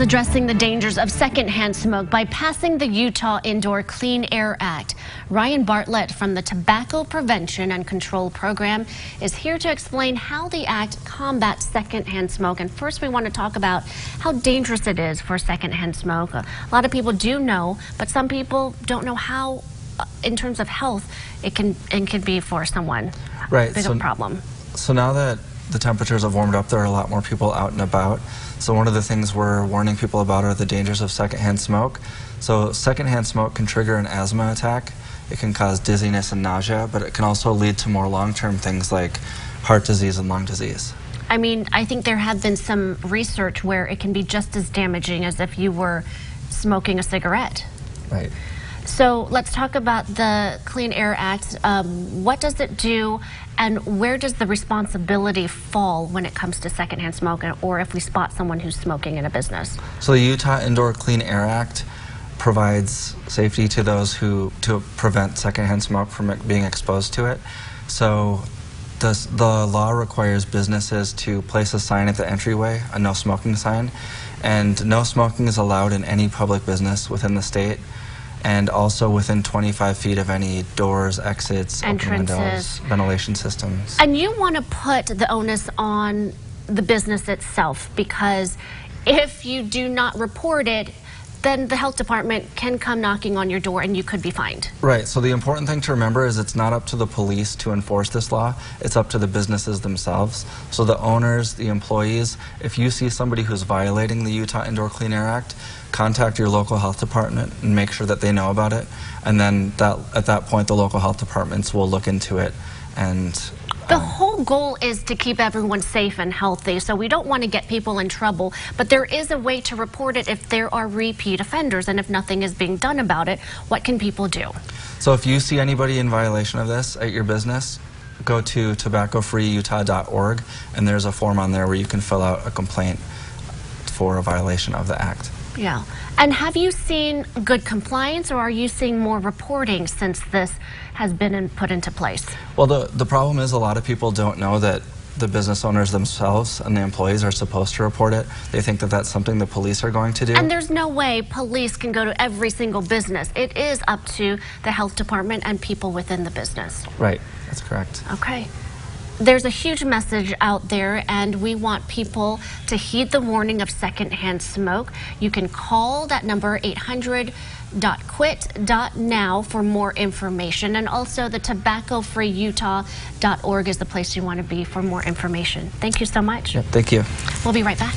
is addressing the dangers of secondhand smoke by passing the Utah Indoor Clean Air Act. Ryan Bartlett from the Tobacco Prevention and Control Program is here to explain how the act combats secondhand smoke. And first, we want to talk about how dangerous it is for secondhand smoke. A lot of people do know, but some people don't know how, in terms of health, it can be for someone. Right. Big problem. So now that the temperatures have warmed up, there are a lot more people out and about. So one of the things we're warning people about are the dangers of secondhand smoke. So secondhand smoke can trigger an asthma attack. It can cause dizziness and nausea, but it can also lead to more long-term things like heart disease and lung disease. I mean, I think there have been some research where it can be just as damaging as if you were smoking a cigarette. Right. So let's talk about the Clean Air Act. What does it do, and where does the responsibility fall when it comes to secondhand smoke, or if we spot someone who's smoking in a business? So the Utah Indoor Clean Air Act provides safety to those to prevent secondhand smoke from being exposed to it. So the law requires businesses to place a sign at the entryway, a no smoking sign, and no smoking is allowed in any public business within the state, and also within 25 feet of any doors, exits, entrances, open windows, ventilation systems. And you want to put the onus on the business itself, because if you do not report it, then the health department can come knocking on your door and you could be fined. Right, so the important thing to remember is it's not up to the police to enforce this law, it's up to the businesses themselves. So the owners, the employees, if you see somebody who's violating the Utah Indoor Clean Air Act, contact your local health department and make sure that they know about it. And then at that point, the local health departments will look into it. And the whole goal is to keep everyone safe and healthy, so we don't want to get people in trouble, but there is a way to report it if there are repeat offenders, and if nothing is being done about it, what can people do? So if you see anybody in violation of this at your business, go to tobaccofreeutah.org, and there's a form on there where you can fill out a complaint for a violation of the act. Yeah. And have you seen good compliance, or are you seeing more reporting since this has been put into place? Well, the problem is a lot of people don't know that the business owners themselves and the employees are supposed to report it. They think that that's something the police are going to do. And there's no way police can go to every single business. It is up to the health department and people within the business. Right. That's correct. Okay. There's a huge message out there, and we want people to heed the warning of secondhand smoke. You can call that number, 800.quit.now, for more information. And also the tobaccofreeutah.org is the place you want to be for more information. Thank you so much. Yep, thank you. We'll be right back.